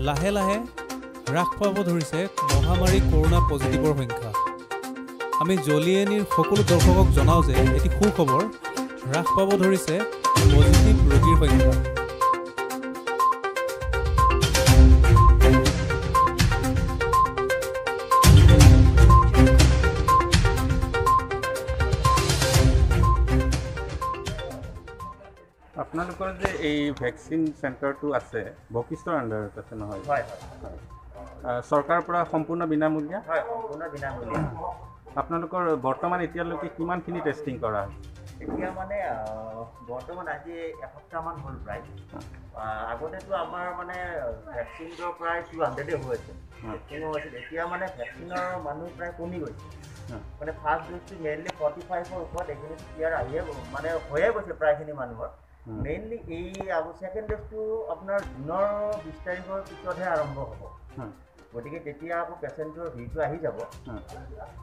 লাহে লাহে হ্ৰাস পাব ধৰিছে মহামাৰী কৰোনা পজিটিভৰ সংখ্যা। আমি জলিয়েনিৰ সকলো দৰ্শকক জনাওঁ যে এটি সুখবৰ, হ্ৰাস পাব ধৰিছে পজিটিভ ৰোগীৰ সংখ্যা। আপোনালোকৰ যে এই ভেকচিন চেণ্টাৰটো আছে বশিষ্ঠৰ আণ্ডাৰত আছে নহয়? হয় চৰকাৰৰ পৰা সম্পূৰ্ণ বিনামূলীয়া? হয়, সম্পূৰ্ণ বিনামূলীয়া। আপোনালোকৰ বৰ্তমান এতিয়ালৈকে কিমানখিনি টেষ্টিং কৰা হৈছে? এতিয়া মানে বৰ্তমান আজি এসপ্তাহমান হ'ল প্ৰায়। আগতেতো আমাৰ মানে ভেকচিনৰ প্ৰায় 200 হৈ আছে, টেষ্টিঙো হৈছিল। এতিয়া মানে ভেকচিনৰ মানুহ প্ৰায় কমি গৈছে। মানে ফাৰ্ষ্ট ড'জটো মেইনলি 45ৰ ওপৰত এইখিনি ইয়াৰ আহিয়ে মানে হৈয়ে গৈছে প্ৰায়খিনি মানুহৰ। মেইনলি এই ছেকেণ্ড ড'জটো আপোনাৰ জুনৰ 20 তাৰিখৰ পিছতহে আৰম্ভ হ'ব। গতিকে তেতিয়া আকৌ পেচেণ্টৰ ভিৰটো আহি যাব।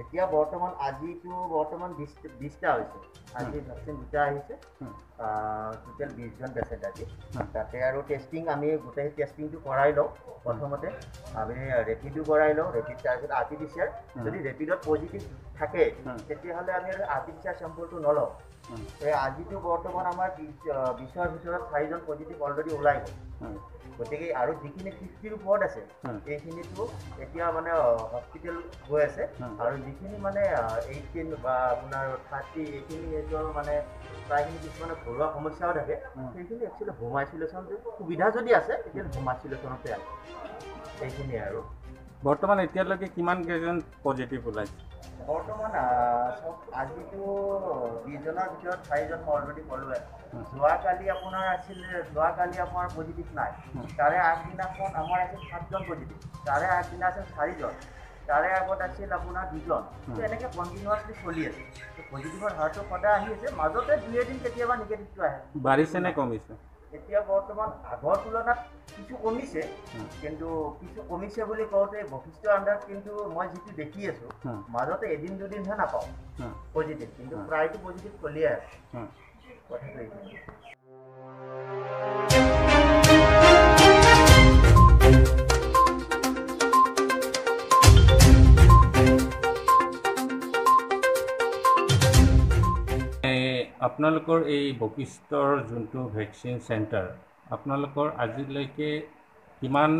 এতিয়া বৰ্তমান আজিতো বৰ্তমান 20টা হৈছে। আজি ভেকচিন 2টা আহিছে, টোটেল 20জন পেচেণ্ট আজি। তাতে আৰু টেষ্টিং আমি গোটেই টেষ্টিংটো কৰাই লওঁ। প্ৰথমতে আমি ৰেপিডো কৰাই লওঁ, ৰেপিড তাৰপিছত RT-PCR। যদি ৰেপিডত পজিটিভ থাকে তেতিয়াহ'লে আমি আৰু RT-PCR চেম্পলটো নলওঁ। আজিতো বৰ্তমান আমাৰ 20ৰ ভিতৰত 4জন পজিটিভ অলৰেডি ওলাই গ'ল। গতিকে আৰু যিখিনি 50ৰ ওপৰত আছে এইখিনিতো এতিয়া মানে হস্পিটেল গৈ আছে। আৰু যিখিনি মানে 18 বা আপোনাৰ 30 এইখিনি এজৰ মানে প্ৰায়খিনি কিছুমানে ঘৰুৱা সমস্যাও থাকে, সেইখিনি একচুৱেলি হোম আইচলেশ্যন সুবিধা যদি আছে তেতিয়া হোম আইচলেশ্যনতে আছে। সেইখিনিয়ে আৰু বৰ্তমান এতিয়ালৈকে কিমান কেইজন পজিটিভ ওলাইছে? বৰ্তমান আজিতো 20জনৰ ভিতৰত 4জন মই অলৰেডি ক'লোৱে। যোৱাকালি আপোনাৰ পজিটিভ নাই। তাৰে আগদিনাখন আমাৰ আছিল 7জন পজিটিভ, তাৰে আগদিনা আছিল 4জন, তাৰে আগত আছিল আপোনাৰ 2জন। এনেকৈ কণ্টিনিউৱাছলি চলি আছে। পজিটিভৰ হাৰটো সদায় আহি আছে, মাজতে 2-এদিন কেতিয়াবা নিগেটিভটো আহে। বাঢ়িছে নে কমিছে? এতিয়া বৰ্তমান আগৰ তুলনাত কিছু কমিছে, কিন্তু কিছু কমিছে বুলি কওঁতে বশিষ্ঠ আণ্ডাৰত কিন্তু মই যিটো দেখি আছোঁ মাজতে এদিন দুদিনহে নাপাওঁ পজিটিভ, কিন্তু প্ৰায়টো পজিটিভ চলিয়ে আছে। কথাটো এইখিনি। আপোনালোকৰ এই বশিষ্ঠৰ যোনটো ভেকচিন চেণ্টাৰ, আপোনালোকৰ আজিলৈকে কিমান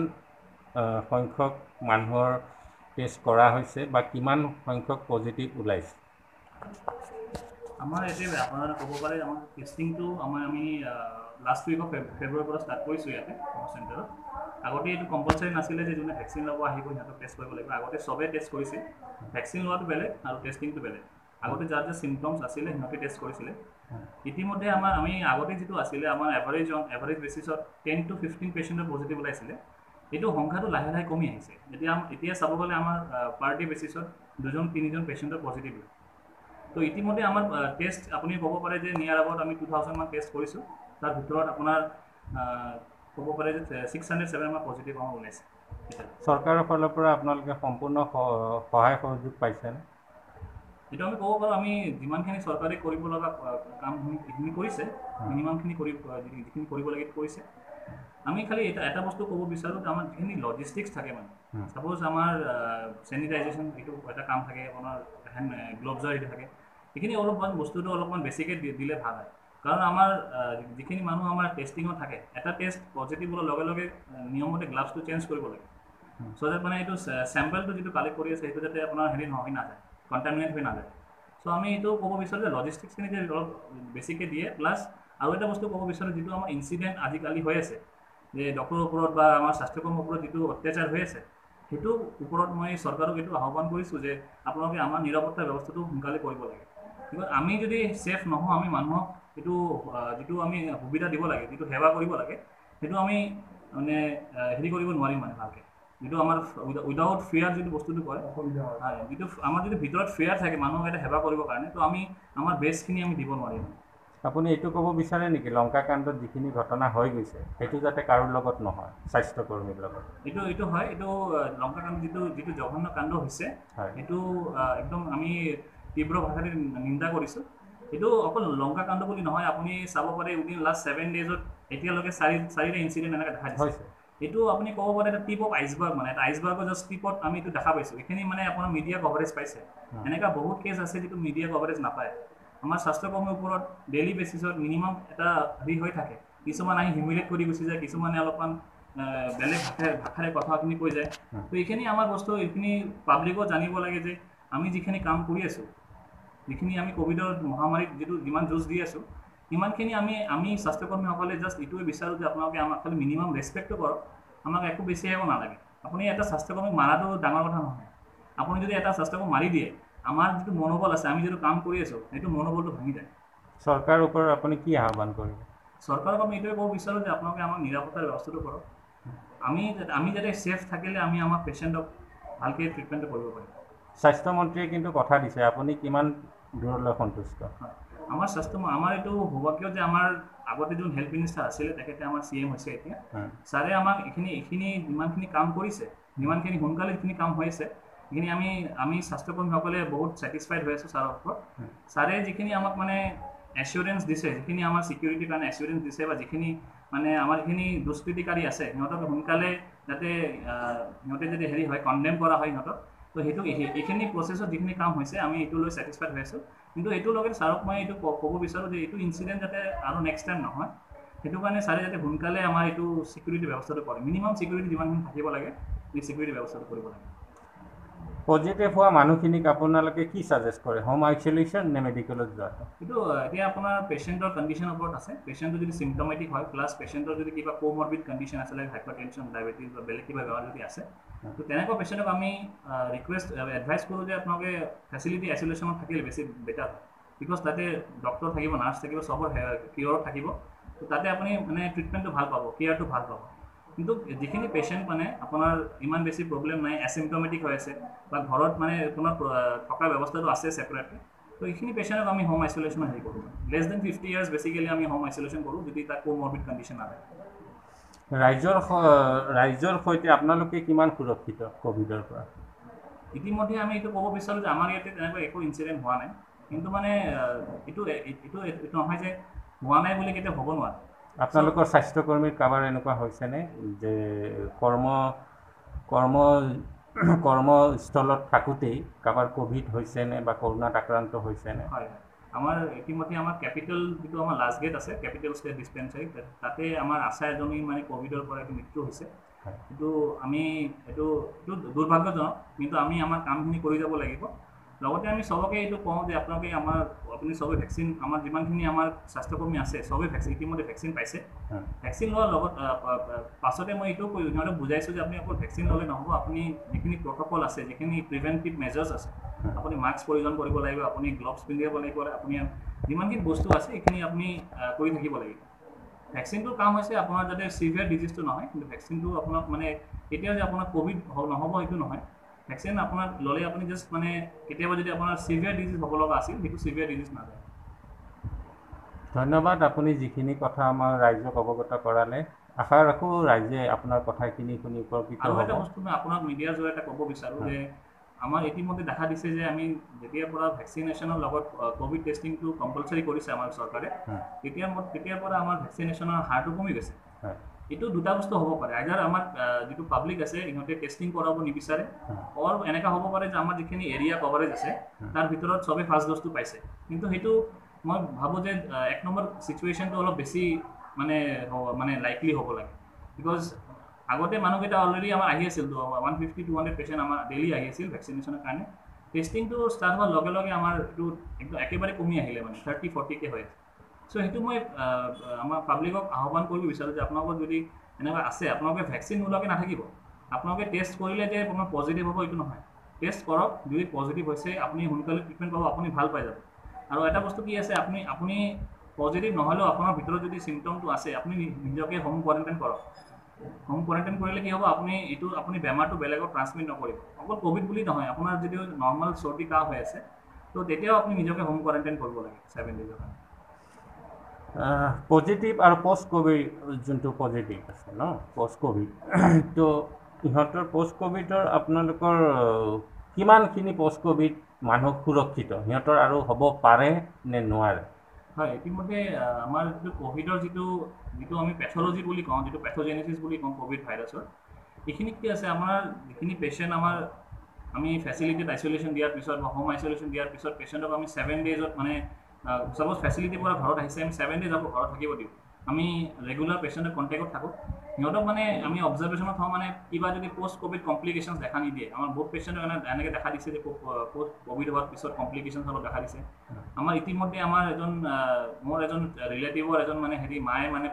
সংখ্যক মানুহৰ টেষ্ট কৰা হৈছে বা কিমান সংখ্যক পজিটিভ ওলাইছে? আমাৰ এতিয়া আপোনালোকে ক'ব পাৰে আমাৰ টেষ্টিংটো আমি লাষ্ট উইক অফ ফেব্ৰুৱাৰীৰ পৰা ষ্টাৰ্ট কৰিছোঁ ইয়াতে আমাৰ চেণ্টাৰত। আগতে এইটো কম্পালচাৰী নাছিলে যে যোনে ভেকচিন ল'ব আহিব সিহঁতক টেষ্ট কৰিব লাগিব। আগতে চবেই টেষ্ট কৰিছিল, ভেকচিন লোৱাটো বেলেগ আৰু টেষ্টিংটো বেলেগ। আগতে যাৰ যে চিমটমছ আছিলে সিহঁতে টেষ্ট কৰিছিলে। ইতিমধ্যে আমি আগতে যিটো আছিলে আমাৰ এভাৰেজ বেচিছত 10 to 15 পেচেণ্টৰ পজিটিভ ওলাইছিলে। এইটো সংখ্যাটো লাহে লাহে কমি আহিছে। এতিয়া চাব গ'লে আমাৰ পাৰ ডে বেচিছত 2-3জন পেচেণ্টৰ পজিটিভ। তো ইতিমধ্যে আমাৰ টেষ্ট আপুনি ক'ব পাৰে যে নিয়াৰ আগত আমি 2000 মান টেষ্ট কৰিছোঁ। তাৰ ভিতৰত আপোনাৰ ক'ব পাৰে যে 607 মান পজিটিভ আমাৰ ওলাইছে। চৰকাৰৰ ফালৰ পৰা আপোনালোকে সম্পূৰ্ণ সহায় সহযোগ পাইছেনে? এইটো আমি ক'ব পাৰোঁ, আমি যিমানখিনি চৰকাৰে কৰিব লগা কামখিনি সেইখিনি কৰিছে, মিনিমামখিনি যিখিনি কৰিব লাগে কৰিছে। আমি খালি এটা বস্তু ক'ব বিচাৰোঁ যে আমাৰ যিখিনি লজিষ্টিক্স থাকে মানে ছাপ'জ আমাৰ চেনিটাইজেশ্যন এইটো এটা কাম থাকে, আপোনাৰ হেণ্ড গ্ল'ভছৰ এইটো থাকে, সেইখিনি বস্তুটো অলপমান বেছিকৈ দিলে ভাল হয়। কাৰণ আমাৰ যিখিনি মানুহ আমাৰ টেষ্টিঙত থাকে, এটা টেষ্ট পজিটিভ হোৱাৰ লগে লগে নিয়মমতে গ্লাভছটো চেঞ্জ কৰিব লাগে। চ' যে মানে এইটো চেম্পলটো যিটো কালেক্ট কৰি আছে সেইটো যাতে আপোনাৰ হেৰি হৈ নাযায়, কণ্টামিনেট হৈ নাযায়। চ' আমি এইটো ক'ব বিচাৰোঁ যে লজিষ্টিক্সখিনি যে অলপ বেছিকৈ দিয়ে, প্লাছ আৰু এটা বস্তু ক'ব বিচাৰোঁ যিটো আমাৰ ইনচিডেণ্ট আজিকালি হৈ আছে, যে ডক্টৰৰ ওপৰত বা আমাৰ স্বাস্থ্যকৰ্মীৰ ওপৰত যিটো অত্যাচাৰ হৈ আছে, সেইটো ওপৰত মই চৰকাৰক এইটো আহ্বান কৰিছোঁ যে আপোনালোকে আমাৰ নিৰাপত্তা ব্যৱস্থাটো সোনকালে কৰিব লাগে। কিন্তু আমি যদি ছেফ নহওঁ, আমি মানুহক এইটো যিটো আমি সুবিধা দিব লাগে, যিটো সেৱা কৰিব লাগে, সেইটো আমি মানে হেৰি কৰিব নোৱাৰিম মানে ভালকৈ। যিটো আমাৰ উইদাউট ফেয়াৰ যিটো বস্তুটো কয়, যিটো আমাৰ যদি ভিতৰত ফেয়াৰ থাকে মানুহক এটা সেৱা কৰিবৰ কাৰণে, তো আমি আমাৰ বেষ্টখিনি আমি দিব নোৱাৰিম। আপুনি এইটো ক'ব বিচাৰে নেকি লংকাকাণ্ডত যিখিনি ঘটনা হৈ গৈছে সেইটো যাতে কাৰোৰ লগত নহয়, স্বাস্থ্যকৰ্মীৰ লগত? এইটো হয়, এইটো লংকাকাণ্ড যিটো জঘন্য কাণ্ড হৈছে সেইটো একদম আমি তীব্ৰ ভাষাৰে নিন্দা কৰিছোঁ। এইটো অকল লংকাকাণ্ড বুলি নহয়, আপুনি চাব পাৰে উইদিন লাষ্ট 7 daysত এতিয়ালৈকে 4টা ইনচিডেণ্ট এনেকৈ দেখা দিছে। এইটো আপুনি ক'ব পাৰে এটা টিপ অফ আইচবাৰ্গ, মানে এটা আইচবাৰ্গৰ জাষ্ট টিপত আমি এইটো দেখা পাইছোঁ। এইখিনি মানে আপোনাৰ মিডিয়া কভাৰেজ পাইছে। এনেকুৱা বহুত কেছ আছে যিটো মিডিয়া কভাৰেজ নাপায়। আমাৰ স্বাস্থ্যকৰ্মীৰ ওপৰত ডেইলি বেচিছত মিনিমাম এটা হেৰি হৈ থাকে। কিছুমান আহি হিউমিলেট কৰি গুচি যায়, কিছুমানে অলপমান বেলেগ ভাষাৰে কথাখিনি কৈ যায়। তো এইখিনি আমাৰ বস্তু এইখিনি পাব্লিকো জানিব লাগে যে আমি যিখিনি কাম কৰি আছোঁ, যিখিনি আমি ক'ভিডৰ মহামাৰীত যিমান যুঁজ দি আছোঁ, ইমানখিনি আমি স্বাস্থ্যকৰ্মীসকলে জাষ্ট এইটোৱে বিচাৰোঁ যে আপোনালোকে আমাক খালি মিনিমাম ৰেচপেক্টটো কৰক, আমাক একো বেছি একো নালাগে। আপুনি এটা স্বাস্থ্যকৰ্মীক মাৰাটো ডাঙৰ কথা নহয়। আপুনি যদি এটা স্বাস্থ্যকৰ্মীক মাৰি দিয়ে, আমাৰ যিটো মনোবল আছে, আমি যিটো কাম কৰি আছোঁ, সেইটো মনোবলটো ভাঙি যায়। চৰকাৰৰ ওপৰত আপুনি কি আহ্বান কৰিব? চৰকাৰক আমি এইটোৱে ক'ব বিচাৰোঁ যে আপোনালোকে আমাক নিৰাপত্তাৰ ব্যৱস্থাটো কৰক। আমি যাতে ছেফ থাকিলে আমি আমাৰ পেচেণ্টক ভালকৈ ট্ৰিটমেণ্টটো কৰিব পাৰিম। স্বাস্থ্যমন্ত্ৰীয়ে কিন্তু কথা দিছে, আপুনি কিমান দূৰলৈ সন্তুষ্ট? হয়, আমাৰ এইটো সৌভাগ্য যে আমাৰ আগতে যোন হেল্থ মিনিষ্টাৰ আছিলে, তেখেতে আমাৰ CM হৈছে এতিয়া। ছাৰে আমাক এইখিনি যিমানখিনি কাম কৰিছে, যিমানখিনি সোনকালে যিখিনি কাম হৈছে, সেইখিনি আমি স্বাস্থ্যকৰ্মীসকলে বহুত ছেটিছফাইড হৈ আছোঁ ছাৰৰ ওপৰত। ছাৰে যিখিনি আমাক মানে এচিউৰেঞ্চ দিছে, যিখিনি আমাৰ চিকিউৰিটিৰ কাৰণে এচিউৰেঞ্চ দিছে, বা যিখিনি মানে আমাৰ যিখিনি দুষ্কৃতিকাৰী আছে সিহঁতক সোনকালে যাতে সিহঁতে যদি হেৰি হয়, কণ্ডেম কৰা হয় সিহঁতক। তো এইখিনি প্ৰচেছত যিখিনি কাম হৈছে আমি এইটো লৈ ছেটিছফাইড হৈ আছোঁ। কিন্তু এইটোৰ লগত ছাৰক মই এইটো ক'ব বিচাৰোঁ যে এইটো ইনচিডেণ্ট যাতে আৰু নেক্সট টাইম নহয়, সেইটো কাৰণে ছাৰে যাতে সোনকালে আমাৰ এইটো চিকিউৰিটি ব্যৱস্থাটো কৰে। মিনিমাম চিকিউৰিটি যিমানখিনি থাকিব লাগে, এই চিকিউৰিটি ব্যৱস্থাটো কৰিব লাগে। পজিটিভ হোৱা মানুহখিনিক আপোনালোকে কি ছাজেষ্ট কৰে, হোম আইচলেশ্যন নে মেডিকেলত যোৱাটো? কিন্তু এতিয়া আপোনাৰ পেচেণ্টৰ কণ্ডিশ্যনৰ ওপৰত আছে। পেচেণ্টটো যদি চিমটমেটিক হয়, প্লাছ পেচেণ্টৰ যদি কিবা কোমৰবিড কণ্ডিশ্যন আছে, লাইক হাইপাৰটেনশ্যন, ডায়েবেটিছ বা বেলেগ কিবা বেমাৰ যদি আছে, তো তেনেকুৱা পেচেণ্টক আমি এডভাইচ কৰোঁ যে আপোনালোকে ফেচিলিটি আইচলেশ্যনত থাকিলে বেছি বেটাৰ হয়। বিকজ তাতে ডক্টৰ থাকিব, নাৰ্ছ থাকিব, চবৰ কিয়ৰত থাকিব। তো তাতে আপুনি মানে ট্ৰিটমেণ্টটো ভাল পাব, কেয়াৰটো ভাল পাব। কিন্তু যিখিনি পেচেণ্ট মানে আপোনাৰ ইমান বেছি প্ৰব্লেম নাই, এচিমটমেটিক হৈ আছে, বা ঘৰত মানে আপোনাৰ থকা ব্যৱস্থাটো আছে ছেপাৰেটলি, তো এইখিনি পেচেণ্টক আমি হোম আইচলেশ্যন হেৰি কৰোঁ। লেছ দেন 50 ইয়াৰ্ছ বেচিকেলি আমি হোম আইচলেশ্যন কৰোঁ, যদি তাত কোমৰবিড কণ্ডিশ্যন নাথাকে। ৰাইজৰ সৈতে আপোনালোকে কিমান সুৰক্ষিত ক'ভিডৰ পৰা? ইতিমধ্যে আমি এইটো ক'ব বিচাৰোঁ যে আমাৰ ইয়াতে তেনেকুৱা একো ইনচিডেণ্ট হোৱা নাই। কিন্তু মানে এইটো নহয় যে হোৱা নাই বুলি কেতিয়া হ'ব নোৱাৰে। আপোনালোকৰ স্বাস্থ্যকৰ্মীৰ কাৰোবাৰ এনেকুৱা হৈছেনে যে কৰ্মস্থলত থাকোঁতেই কাৰোবাৰ ক'ভিড হৈছেনে বা কৰোণাত আক্ৰান্ত হৈছেনে? হয়, আমাৰ ইতিমধ্যে আমাৰ কেপিটেল যিটো আমাৰ লাষ্ট গেট আছে, কেপিটেল ষ্টেট ডিছপেঞ্চাৰী, তাতে আমাৰ আশা এজনী মানে ক'ভিডৰ পৰা এইটো মৃত্যু হৈছে। কিন্তু এইটো দুৰ্ভাগ্যজনক, কিন্তু আমি আমাৰ কামখিনি কৰি যাব লাগিব। লগতে আমি চবকে এইটো কওঁ যে আপুনি চবে ভেকচিন, আমাৰ যিমানখিনি আমাৰ স্বাস্থ্যকৰ্মী আছে চবেই ইতিমধ্যে ভেকচিন পাইছে। ভেকচিন লোৱাৰ লগত পাছতে মই এইটো সিহঁতক বুজাইছোঁ যে আপুনি অকল ভেকচিন ল'লে নহ'ব, আপুনি যিখিনি প্ৰট'কল আছে, যিখিনি প্ৰিভেণ্টিভ মেজাৰ্ছ আছে, আপুনি মাস্ক পৰিধান কৰিব লাগিব, আপুনি গ্লভছ পিন্ধিব লাগিব, আপুনি যিমানখিনি বস্তু আছে এইখিনি আপুনি কৰি থাকিব লাগিব। ভেকচিনটোৰ কাম হৈছে আপোনাৰ যাতে চিভিয়াৰ ডিজিজটো নহয়, কিন্তু ভেকচিনটো আপোনাক মানে কেতিয়াও যে আপোনাৰ ক'ভিড নহ'ব সেইটো নহয়। ভেকচিন আপোনাৰ ল'লে আপুনি জাষ্ট মানে কেতিয়াবা যদি আপোনাৰ চিভিয়াৰ ডিজিজ হ'ব লগা আছিল, সেইটো চিভিয়াৰ ডিজিজ নাযায়। ধন্যবাদ, আপুনি যিখিনি কথা আমাৰ ৰাইজক অৱগত কৰালে। আশা ৰাখোঁ ৰাইজে আপোনাৰ কথাখিনি শুনি উপকৃত হ'ব। আৰু এটা বস্তু মই আপোনাক মিডিয়াৰ জৰিয়তে ক'ব বিচাৰোঁ যে আমাৰ ইতিমধ্যে দেখা দিছে যে আমি যেতিয়াৰ পৰা ভেকচিনেশ্যনৰ লগত ক'ভিড টেষ্টিংটো কম্পালচৰি কৰিছে আমাৰ চৰকাৰে, তেতিয়াৰ পৰা আমাৰ ভেকচিনেশ্যনৰ হাৰটো কমি গৈছে। এইটো দুটা বস্তু হ'ব পাৰে, আইদাৰ আমাৰ যিটো পাব্লিক আছে ইহঁতে টেষ্টিং কৰাব নিবিচাৰে, অৰ এনেকুৱা হ'ব পাৰে যে আমাৰ যিখিনি এৰিয়া কভাৰেজ আছে তাৰ ভিতৰত চবেই ফাৰ্ষ্ট ড'জটো পাইছে। কিন্তু সেইটো মই ভাবোঁ যে 1 নম্বৰ ছিচুৱেশ্যনটো অলপ বেছি মানে লাইকলি হ'ব লাগে। বিকজ আগতে মানুহকেইটা অলৰেডি আমাৰ আহি আছিল, 150-200 পেচেণ্ট আমাৰ ডেইলি আহি আছিল ভেকচিনেশ্যনৰ কাৰণে। টেষ্টিংটো ষ্টাৰ্ট হোৱাৰ লগে লগে আমাৰ এইটো একদম একেবাৰে কমি আহিলে, মানে 30-40কে হৈ আছে। চ' সেইটো মই আমাৰ পাব্লিকক আহ্বান কৰিব বিচাৰোঁ যে আপোনালোকৰ যদি এনেকুৱা আছে, আপোনালোকে ভেকচিন নোলোৱাকৈ নাথাকিব। আপোনালোকে টেষ্ট কৰিলে যে আপোনাৰ পজিটিভ হ'ব এইটো নহয়, টেষ্ট কৰক, যদি পজিটিভ হৈছে আপুনি সোনকালে ট্ৰিটমেণ্ট পাব, আপুনি ভাল পাই যাব। আৰু এটা বস্তু কি আছে, আপুনি পজিটিভ নহ'লেও আপোনাৰ ভিতৰত যদি চিমটমটো আছে, আপুনি নিজকে হোম কোৱাৰেণ্টাইন কৰক। হোম কোৱাৰেণ্টাইন কৰিলে কি হ'ব, আপুনি বেমাৰটো বেলেগক ট্ৰান্সমিট নকৰিব। অকল ক'ভিড বুলি নহয়, আপোনাৰ যদি নৰ্মেল চৰ্দি কাহ হৈ আছে, তো তেতিয়াও আপুনি নিজকে হোম কোৱাৰেণ্টাইন কৰিব লাগে 7 ডেইজৰ কাৰণে। পজিটিভ আৰু পষ্ট ক'ভিড যোনটো পজিটিভ আছে ন, পষ্ট ক'ভিড, তো ইহঁতৰ পষ্ট ক'ভিডৰ আপোনালোকৰ কিমানখিনি পষ্ট ক'ভিড মানুহ সুৰক্ষিত, সিহঁতৰ আৰু হ'ব পাৰে নে নোৱাৰে? হয় ইতিমধ্যে আমাৰ যিটো ক'ভিডৰ যিটো আমি পেথলজি বুলি কওঁ যিটো পেথোজেনেচিছ বুলি কওঁ ক'ভিড ভাইৰাছৰ এইখিনি কি আছে আমাৰ যিখিনি পেচেণ্ট আমাৰ আমি ফেচিলিটিত আইচলেশ্যন দিয়াৰ পিছত বা হোম আইচলেশ্যন দিয়াৰ পিছত পেচেণ্টক আমি 7 ডেজত মানে সাপোজ ফেচিলিটিৰ পৰা ঘৰত আহিছে আমি 7 ডেজ আকৌ ঘৰত থাকিব দিওঁ আমি ৰেগুলাৰ পেচেণ্টৰ কণ্টেক্টত থাকোঁ সিহঁতক মানে আমি অবজাৰ্ভেশ্যনত হওঁ মানে কিবা যদি পষ্ট ক'ভিড কমপ্লিকেশ্যনছ দেখা নিদিয়ে আমাৰ বহুত পেচেণ্টক এনেকৈ দেখা দিছে যে পষ্ট ক'ভিড হোৱাৰ পিছত কমপ্লিকেশ্যনছ অলপ দেখা দিছে আমাৰ ইতিমধ্যে মোৰ এজন ৰিলেটিভৰ এজন মানে মায়ে মানে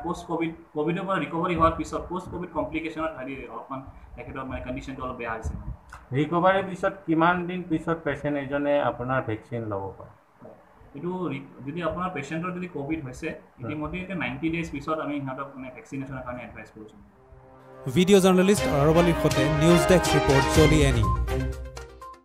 ক'ভিডৰ পৰা ৰিকভাৰী হোৱাৰ পিছত পষ্ট ক'ভিড কমপ্লিকেশ্যনত অলপমান তেখেতৰ মানে কণ্ডিশ্যনটো অলপ বেয়া হৈছে ৰিকভাৰীৰ পিছত কিমান দিন পিছত পেচেণ্ট এজনে আপোনাৰ ভেকচিন ল'ব পাৰে এইটো যদি আপোনাৰ পেচেণ্টৰ যদি ক'ভিড হৈছে ইতিমধ্যে 90 ডেজ পিছত আমি সিহঁতক মানে ভেকচিনেশ্যনৰ কাৰণে এডভাইচ কৰিছোঁ ভিডিঅ' জাৰ্নেলিষ্ট আৰবালীৰ সৈতে নিউজ ডেস্ক ৰিপৰ্ট জলি এনি